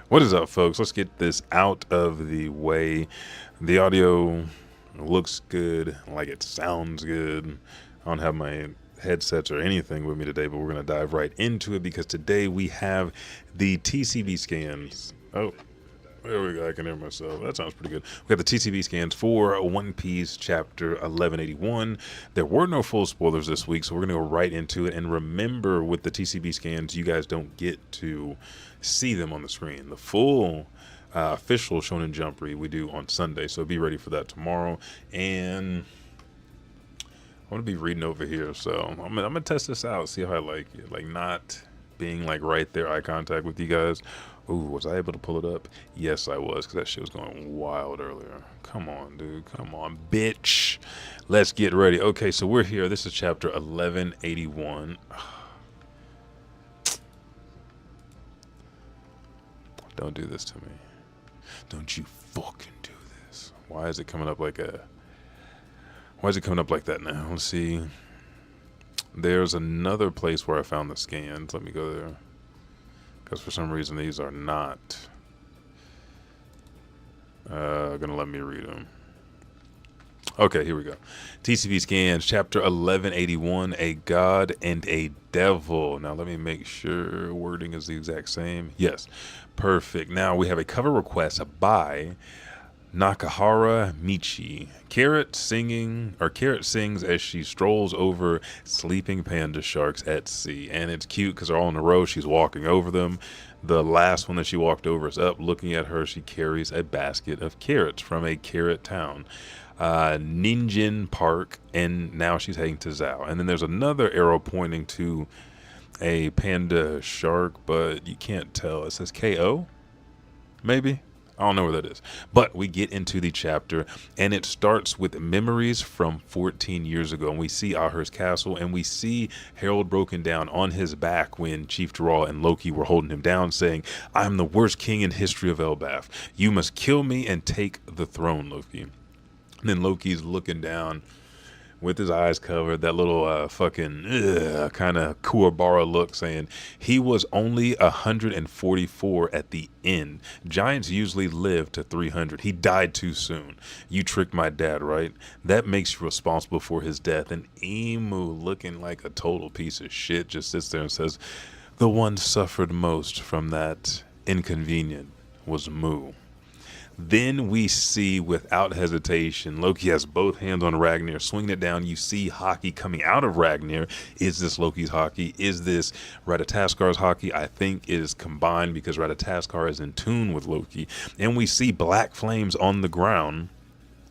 What is up, folks? Let's get this out of the way. The audio looks good, like it sounds good. I don't have my headsets or anything with me today, but we're going to dive right into it because today we have the TCB scans. Oh, there we go. I can hear myself. That sounds pretty good. We got the TCB scans for One Piece chapter 1181. There were no full spoilers this week, so we're going to go right into it. And remember, with the TCB scans, you guys don't get to see them on the screen. The full official Shonen Jump read we do on Sunday, so be ready for that tomorrow. And I'm going to be reading over here, so I'm gonna test this out, see how I like it. Like, not being like right there, eye contact with you guys. Ooh, was I able to pull it up? Yes, I was, because that shit was going wild earlier. Come on, dude. Come on, bitch. Let's get ready. Okay, so we're here. This is chapter 1181. Don't do this to me. Don't you fucking do this. Why is it coming up like a... Why is it coming up like that now? Let's see. There's another place where I found the scans. Let me go there. Because for some reason these are not gonna let me read them. Okay, here we go. TCB scans, chapter 1181, a god and a devil. Now let me make sure wording is the exact same. Yes, perfect. Now we have a cover request by Nakahara Michi. Carrot sings as she strolls over sleeping panda sharks at sea. And it's cute because they're all in a row. She's walking over them. The last one that she walked over is up. Looking at her, she carries a basket of carrots from a carrot town, Ninjin Park, and now she's heading to Zhao. And then there's another arrow pointing to a panda shark, but you can't tell. It says KO, maybe? I don't know where that is. But we get into the chapter, and it starts with memories from 14 years ago. And we see Ahur's castle, and we see Harold broken down on his back when Chief Jarrah and Loki were holding him down, saying, "I'm the worst king in history of Elbaf. You must kill me and take the throne, Loki." And then Loki's looking down with his eyes covered, that little fucking kind of Kuwabara look, saying he was only 144 at the end. Giants usually live to 300. He died too soon. You tricked my dad, right? That makes you responsible for his death. And Imu, looking like a total piece of shit, just sits there and says, "The one suffered most from that inconvenient was Mu." Then we see, without hesitation, Loki has both hands on Ragnir, swinging it down. You see hockey coming out of Ragnir. Is this Loki's hockey? Is this Radataskar's hockey? I think it is combined because Radataskar is in tune with Loki. And we see black flames on the ground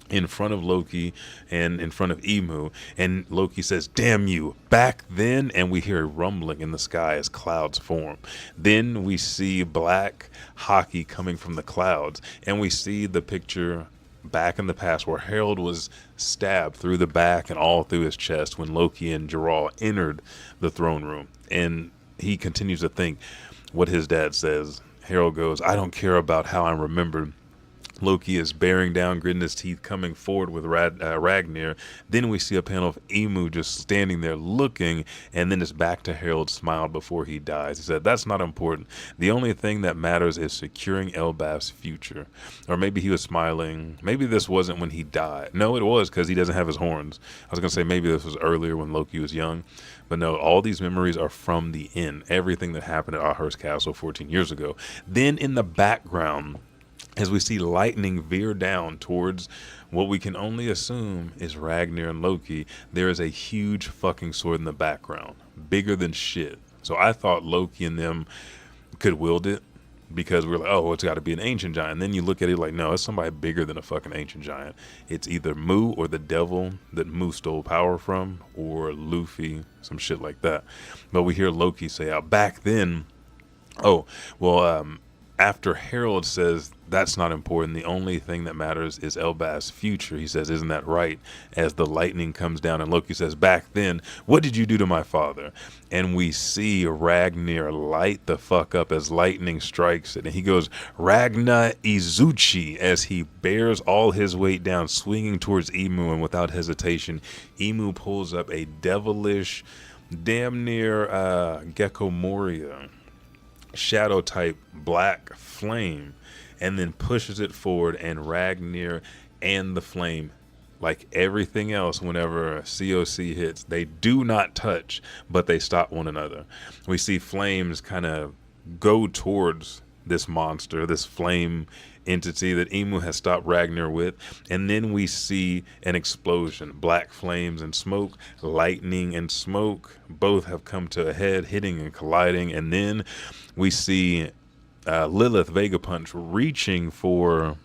in front of Loki and in front of Imu, and Loki says, "Damn you, back then," and we hear a rumbling in the sky as clouds form. Then we see black hockey coming from the clouds, and we see the picture back in the past where Harold was stabbed through the back and all through his chest when Loki and Jarrah entered the throne room. And he continues to think what his dad says. Harold goes, "I don't care about how I'm remembered." Loki is bearing down, gritting his teeth, coming forward with Ragnir. Then we see a panel of Imu just standing there looking, and then it's back to Harold's smile before he dies. He said, "That's not important. The only thing that matters is securing Elbaf's future." Or maybe he was smiling. Maybe this wasn't when he died. No, it was, because he doesn't have his horns. I was going to say maybe this was earlier when Loki was young. But no, all these memories are from the end. Everything that happened at Ahur's castle 14 years ago. Then in the background, as we see lightning veer down towards what we can only assume is Ragnir and Loki, there is a huge fucking sword in the background, bigger than shit. So I thought Loki and them could wield it because we're like, oh, it's got to be an ancient giant. And then you look at it like, no, it's somebody bigger than a fucking ancient giant. It's either Mu or the devil that Mu stole power from, or Luffy, some shit like that. But we hear Loki say out back then, after Harold says that's not important, the only thing that matters is Elbaf's future, he says, "Isn't that right?" As the lightning comes down, and Loki says, "Back then, what did you do to my father?" And we see Ragnir light the fuck up as lightning strikes it, and he goes, "Ragna Izuchi," as he bears all his weight down, swinging towards Imu, and without hesitation, Imu pulls up a devilish, damn near Gecko Moria. shadow type black flame, and then pushes it forward, and Ragnir and the flame, like everything else, whenever COC hits, they do not touch, but they stop one another. We see flames kind of go towards this monster, this flame entity that Imu has stopped Ragnir with, and then we see an explosion. Black flames and smoke, lightning and smoke, both have come to a head, hitting and colliding, and then we see Lilith Vegapunch reaching for,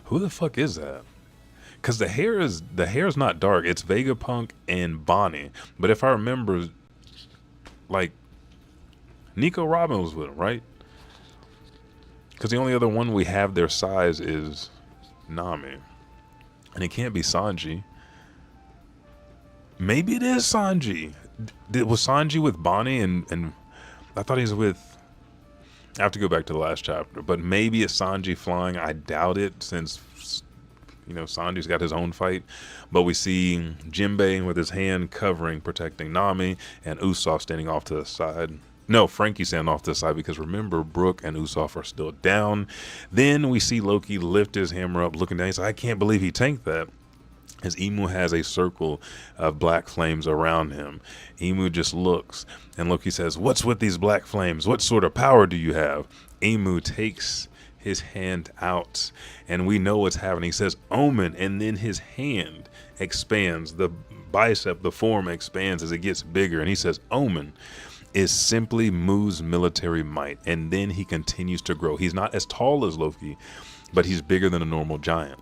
who the fuck is that? Because the hair is not dark. It's Vegapunk and Bonnie. But if I remember, like, Nico Robin was with him, right? Because the only other one we have their size is Nami. And it can't be Sanji. Maybe it is Sanji. Was Sanji with Bonnie and I thought he was with, I have to go back to the last chapter, but maybe it's Sanji flying. I doubt it, since, you know, Sanji's got his own fight. But we see Jinbei with his hand covering, protecting Nami, and Usopp standing off to the side. No, Frankie standing off to the side, because remember, Brook and Usopp are still down. Then we see Loki lift his hammer up, looking down. He's like, I can't believe he tanked that. As Imu has a circle of black flames around him. Imu just looks, and Loki says, what's with these black flames? What sort of power do you have? Imu takes his hand out, and we know what's happening. He says, Omen, and then his hand expands. The bicep, the form expands as it gets bigger, and he says, Omen is simply Mu's military might. And then he continues to grow. He's not as tall as Loki, but he's bigger than a normal giant.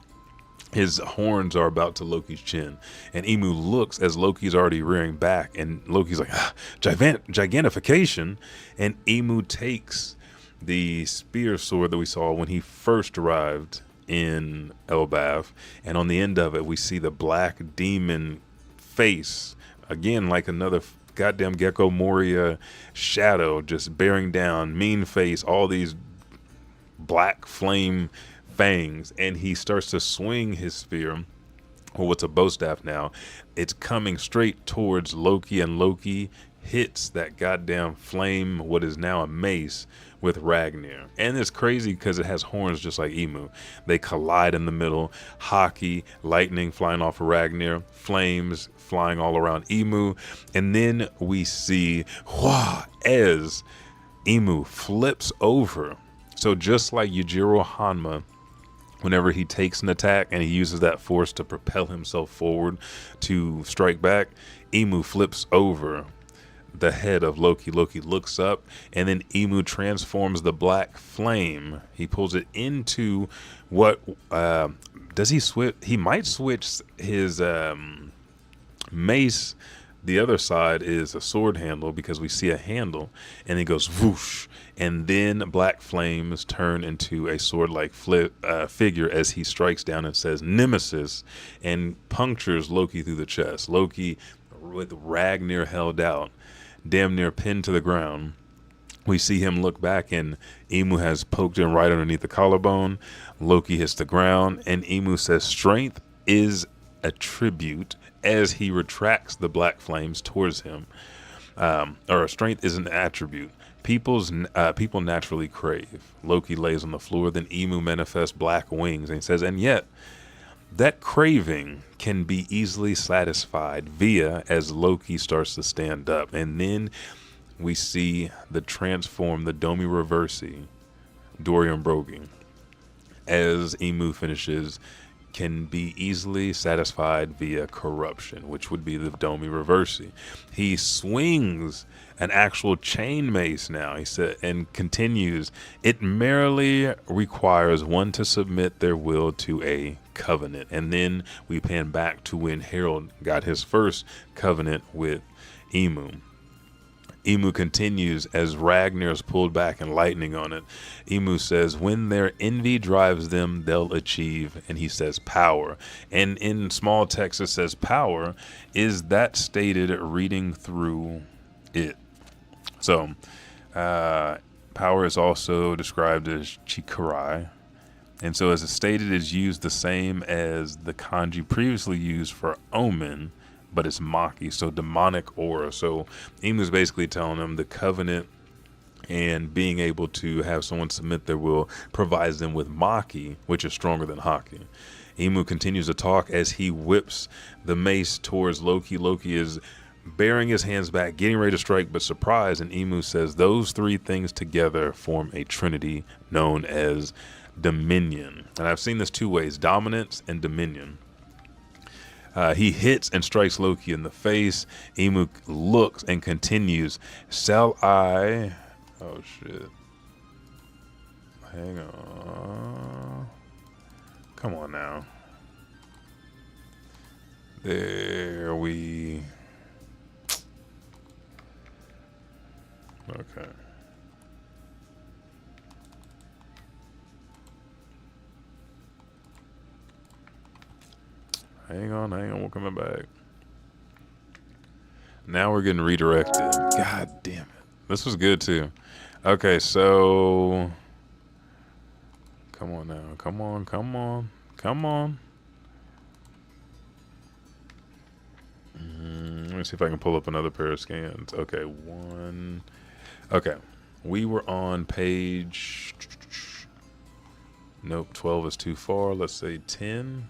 His horns are about to Loki's chin, and Imu looks as Loki's already rearing back, and Loki's like, gigantification, and Imu takes the spear sword that we saw when he first arrived in Elbaf, and on the end of it we see the black demon face, again like another goddamn Gecko Moria shadow, just bearing down, mean face, all these black flame fangs, and he starts to swing his spear, or what's a bow staff now. It's coming straight towards Loki, and Loki hits that goddamn flame, what is now a mace, with Ragnir. And it's crazy because it has horns just like Imu. They collide in the middle. Hockey, lightning flying off of Ragnir, flames flying all around Imu, and then we see as Imu flips over. So just like Yujiro Hanma, whenever he takes an attack and he uses that force to propel himself forward to strike back, Imu flips over the head of Loki. Loki looks up, and then Imu transforms the black flame. He pulls it into what does he switch? He might switch his mace. The other side is a sword handle, because we see a handle, and he goes whoosh, and then black flames turn into a sword-like figure as he strikes down and says Nemesis, and punctures Loki through the chest. Loki, with Ragnir held out, damn near pinned to the ground. We see him look back, and Imu has poked him right underneath the collarbone. Loki hits the ground, and Imu says strength is a tribute, as he retracts the black flames towards him. Or strength is an attribute. People naturally crave. Loki lays on the floor, then Imu manifests black wings, and he says, and yet that craving can be easily satisfied via, as Loki starts to stand up. And then we see the transform, the Domi Reversi, Dorian Brogi, as Imu finishes, can be easily satisfied via corruption, which would be the Domi Reversi. He swings an actual chain mace now, he said, and continues, it merely requires one to submit their will to a covenant. And then we pan back to when Harold got his first covenant with Imu. Imu continues as Ragnir is pulled back and lightning on it. Imu says, when their envy drives them, they'll achieve, and he says power. And in small text it says power. Is that stated reading through it? So power is also described as chikarai. And so as it's stated, it's used the same as the kanji previously used for omen, but it's maki, so demonic aura. So Imu's basically telling him the covenant And being able to have someone submit their will provides them with Maki, which is stronger than Haki. Imu continues to talk as he whips the mace towards Loki. Loki is bearing his hands back, getting ready to strike, but surprised. And Imu says those three things together form a trinity known as dominion. And I've seen this two ways: dominance and dominion. He hits and strikes Loki in the face. Imu looks and continues. Shall I... Oh, shit. Hang on. Come on now. There we... Okay. Hang on, we're coming back. Now we're getting redirected. God damn it. This was good too. Okay, so come on now. Come on. Let me see if I can pull up another pair of scans. Okay, one. Okay, we were on page... Nope, 12 is too far. Let's say 10.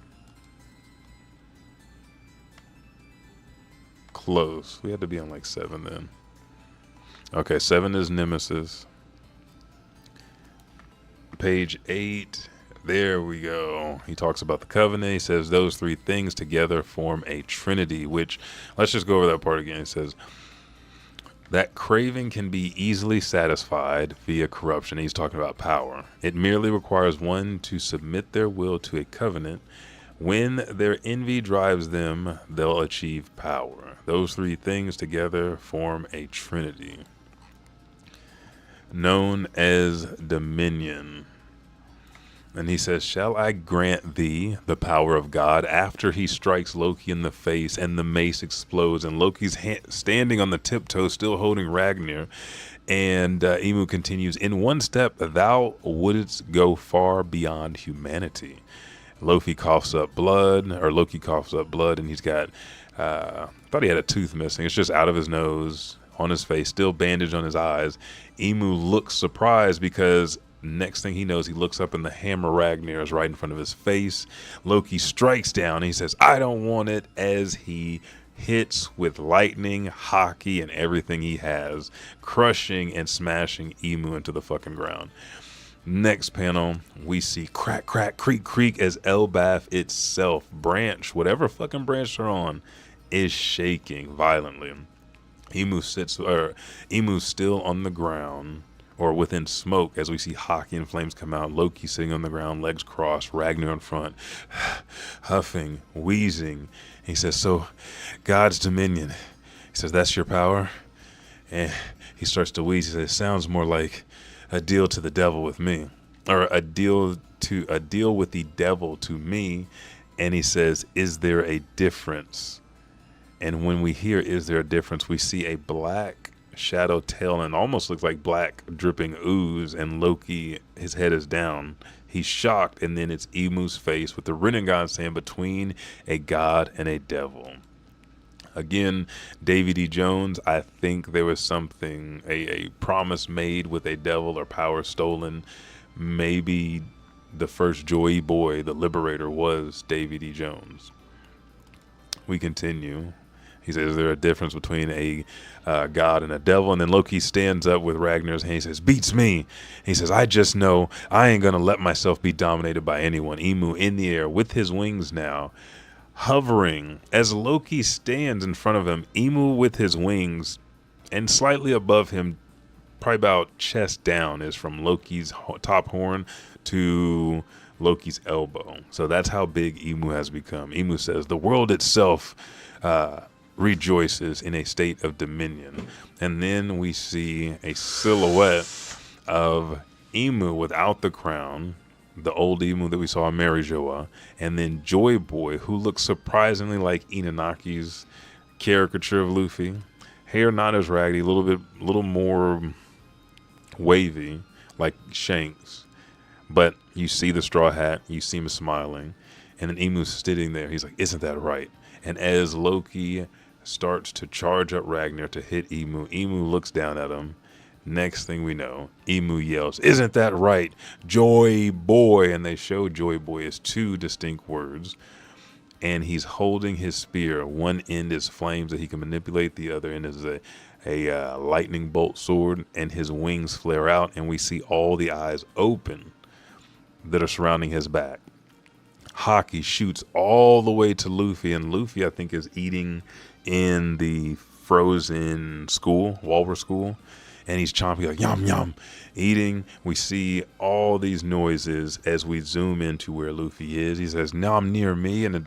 Close. We had to be on like 7 then. Okay, 7 is Nemesis. Page 8. There we go. He talks about the covenant. He says those three things together form a trinity, which, let's just go over that part again. He says that craving can be easily satisfied via corruption. He's talking about power. It merely requires one to submit their will to a covenant. When their envy drives them, they'll achieve power. Those three things together form a trinity known as dominion. And he says, shall I grant thee the power of God? After he strikes Loki in the face and the mace explodes and Loki's standing on the tiptoe, still holding Ragnir. And Imu continues, in one step, thou wouldst go far beyond humanity. Loki coughs up blood, and he's got, thought he had a tooth missing. It's just out of his nose, on his face, still bandaged on his eyes. Imu looks surprised because next thing he knows, he looks up and the hammer Ragnir is right in front of his face. Loki strikes down and he says, I don't want it, as he hits with lightning, hockey, and everything he has, crushing and smashing Imu into the fucking ground. Next panel, we see crack, crack, creak, creak as Elbath itself, branch, whatever fucking branch they're on, is shaking violently. Imu's still on the ground, or within smoke, as we see hockey and flames come out. Loki sitting on the ground, legs crossed, Ragnir in front, huffing, wheezing. He says, so, God's dominion. He says, that's your power? And he starts to wheeze. He says, it sounds more like a deal to the devil with me, or a deal with the devil to me. And he says, is there a difference? And when we hear, is there a difference, we see a black shadow tail and almost looks like black dripping ooze, and Loki, his head is down. He's shocked, and then it's Imu's face with the Rinnegan saying, between a god and a devil. Again, Davy D. Jones, I think there was something, a promise made with a devil or power stolen. Maybe the first Joyboy, the Liberator, was Davy D. Jones. We continue. He says, is there a difference between a god and a devil? And then Loki stands up with Ragnar's hand. He says, beats me. He says, I just know I ain't going to let myself be dominated by anyone. Imu in the air with his wings now, hovering as Loki stands in front of him. Imu with his wings, and slightly above him, probably about chest down, is from Loki's top horn to Loki's elbow. So that's how big Imu has become. Imu says, the world itself rejoices in a state of dominion. And then we see a silhouette of Imu without the crown, the old Imu that we saw in Marijoa, and then Joyboy, who looks surprisingly like Inaki's caricature of Luffy. Hair not as raggedy, a little more wavy, like Shanks. But you see the straw hat, you see him smiling, and then Imu's sitting there. He's like, isn't that right? And as Loki starts to charge up Ragnir to hit Imu, Imu looks down at him, Next thing we know, Imu yells, "Isn't that right, Joyboy?" And they show Joyboy as two distinct words. And he's holding his spear. One end is flames that he can manipulate. The other end is a lightning bolt sword. And his wings flare out. And we see all the eyes open that are surrounding his back. Haki shoots all the way to Luffy. And Luffy, I think, is eating in the frozen school, Walrus school. And he's chomping like yum yum, eating. We see all these noises as we zoom into where Luffy is. He says, "Now I'm near me," and it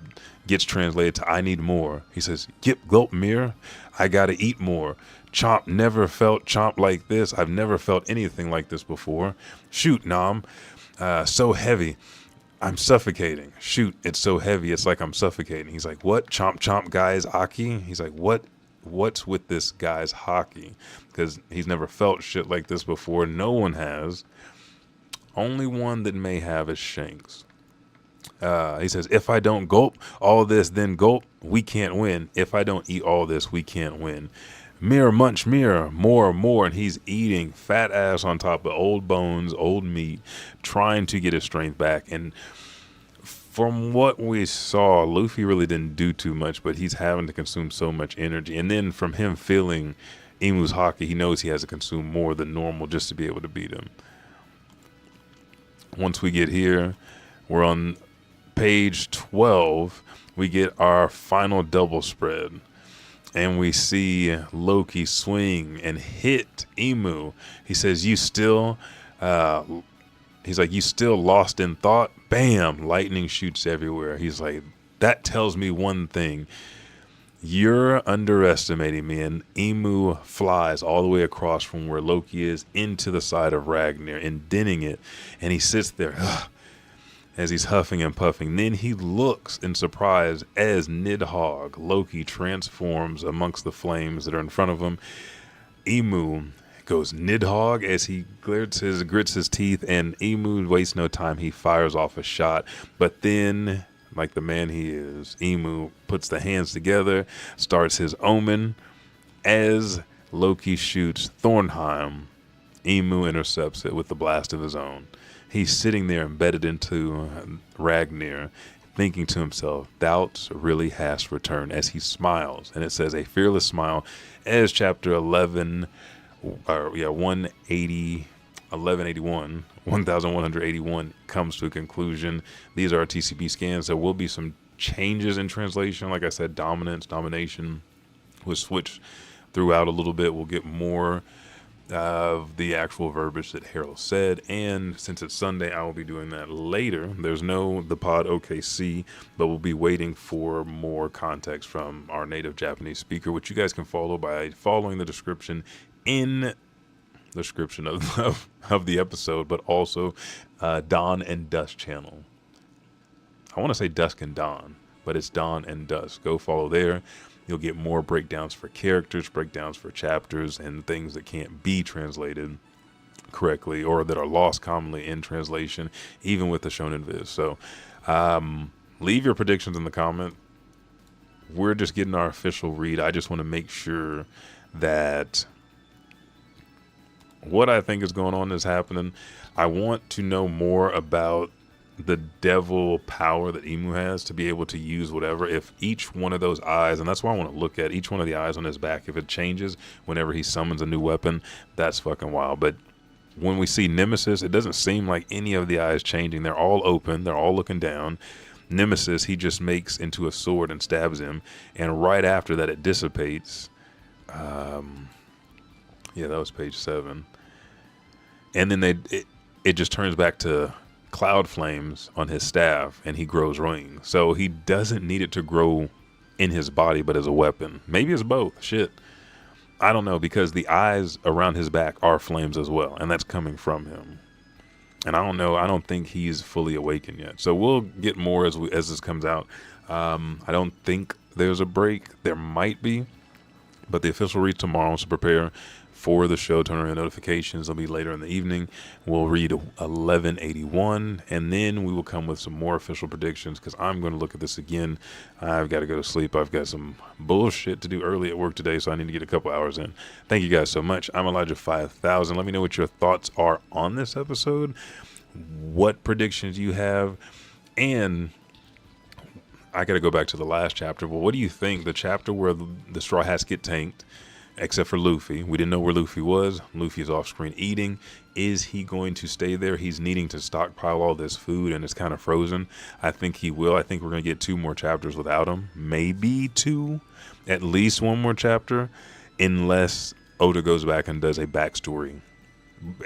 gets translated to "I need more." He says, "Gip gulp mirror, I gotta eat more. Chomp never felt chomp like this. I've never felt anything like this before. Shoot, Nam, so heavy. I'm suffocating. Shoot, it's so heavy. It's like I'm suffocating." He's like, "What? Chomp chomp guy's Aki?" He's like, What's with this guy's hockey? Because he's never felt shit like this before. No one has. Only one that may have is Shanks. He says, "If I don't gulp all this, then gulp, we can't win. If I don't eat all this, we can't win. Mirror munch, mirror, more. And he's eating fat ass on top of old bones, old meat, trying to get his strength back. And from what we saw, Luffy really didn't do too much, but he's having to consume so much energy. And then from him feeling Imu's hockey, he knows he has to consume more than normal just to be able to beat him. Once we get here, we're on page 12. We get our final double spread. And we see Loki swing and hit Imu. He says, "You still..." He's like, "You still lost in thought?" Bam! Lightning shoots everywhere. He's like, "That tells me one thing. You're underestimating me." And Imu flies all the way across from where Loki is into the side of Ragnir, indenting it. And he sits there as he's huffing and puffing. Then he looks in surprise as Nidhogg, Loki, transforms amongst the flames that are in front of him. Imu goes Nidhogg as he grits his teeth, and Imu wastes no time. He fires off a shot, but then, like the man he is, Imu puts the hands together, starts his omen. As Loki shoots Thorheim, Imu intercepts it with the blast of his own. He's sitting there embedded into Ragnir, thinking to himself, "Doubts really has returned," as he smiles. And it says, "A fearless smile," as chapter 1181 comes to a conclusion. These are our TCP scans. There will be some changes in translation. Like I said, domination was switched throughout a little bit. We'll get more of the actual verbiage that Harold said, and since it's Sunday, I will be doing that later. There's no the pod OKC, but we'll be waiting for more context from our native Japanese speaker, which you guys can follow by following the description in the description of the episode, but also Dawn and Dusk channel. I want to say Dusk and Dawn, but it's Dawn and Dusk. Go follow there. You'll get more breakdowns for characters, breakdowns for chapters, and things that can't be translated correctly or that are lost commonly in translation, even with the Shonen Viz. So leave your predictions in the comment. We're just getting our official read. I just want to make sure that what I think is going on is happening. I want to know more about the devil power that Imu has to be able to use whatever. If each one of those eyes, and that's why I want to look at each one of the eyes on his back, if it changes whenever he summons a new weapon, that's fucking wild. But when we see Nemesis, it doesn't seem like any of the eyes changing. They're all open. They're all looking down. Nemesis, he just makes into a sword and stabs him. And right after that, it dissipates. Yeah, that was page 7. And then it just turns back to cloud flames on his staff, and he grows wings. So he doesn't need it to grow in his body, but as a weapon. Maybe it's both. Shit, I don't know, because the eyes around his back are flames as well, and that's coming from him. And I don't know. I don't think he's fully awakened yet. So we'll get more as this comes out. I don't think there's a break. There might be, but the official read tomorrow. So prepare for the show. Turn on your notifications. It'll be later in the evening. We'll read 1181, and then we will come with some more official predictions because I'm going to look at this again. I've got to go to sleep. I've got some bullshit to do early at work today, so I need to get a couple hours in. Thank you guys so much. I'm Elijah 5000. Let me know what your thoughts are on this episode, what predictions you have, and I got to go back to the last chapter. Well, what do you think? The chapter where the Straw Hats get tanked, except for Luffy. We didn't know where Luffy was. Luffy is off screen eating. Is he going to stay there? He's needing to stockpile all this food and it's kind of frozen. I think he will. I think we're going to get 2 more chapters without him. Maybe 2. At least 1 more chapter. Unless Oda goes back and does a backstory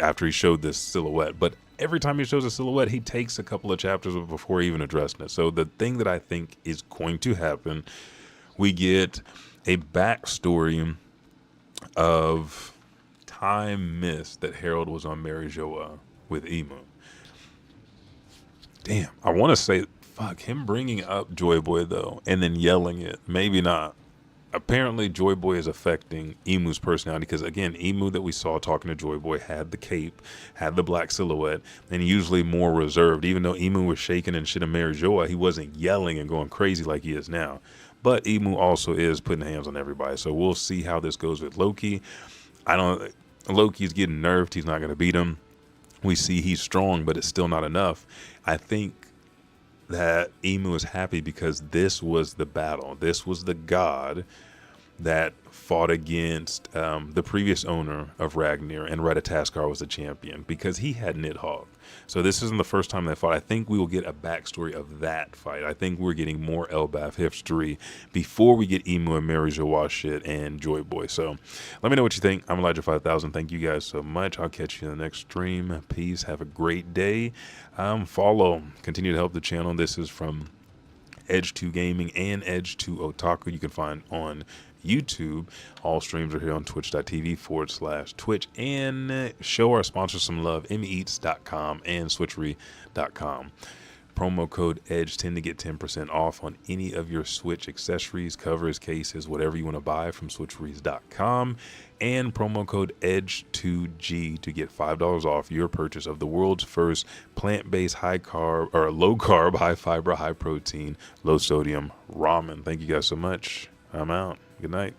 after he showed this silhouette. But every time he shows a silhouette, he takes a couple of chapters before even addressing it. So the thing that I think is going to happen, we get a backstory of time missed that Harold was on Mary Joa with Imu. Damn, I want to say, fuck, him bringing up Joyboy though, and then yelling it, maybe not. Apparently Joyboy is affecting Imu's personality because, again, Imu that we saw talking to Joyboy had the cape, had the black silhouette, and usually more reserved. Even though Imu was shaking and shit in Mary Joa, he wasn't yelling and going crazy like he is now. But Imu also is putting hands on everybody, so we'll see how this goes with Loki. Loki's getting nerfed. He's not going to beat him. We see he's strong, but it's still not enough. I think that Imu is happy because this was the battle. This was the god that fought against the previous owner of Ragnir, and Ratataskar was the champion because he had Nidhogg. So this isn't the first time they fought. I think we will get a backstory of that fight. I think we're getting more Elbaf history before we get Imu and Mary Joa shit and Joyboy. So let me know what you think. I'm Elijah 5000. Thank you guys so much. I'll catch you in the next stream. Peace. Have a great day. Follow. Continue to help the channel. This is from Edge 2 Gaming and Edge 2 Otaku. You can find on YouTube. All streams are here on twitch.tv/Twitch, and show our sponsors some love, meats.com and switchery.com. Promo code EDGE10 to get 10% off on any of your Switch accessories, covers, cases, whatever you want to buy from switcheries.com, and promo code EDGE2G to get $5 off your purchase of the world's first plant-based high carb or low carb, high fiber, high protein, low sodium ramen. Thank you guys so much. I'm out. Good night.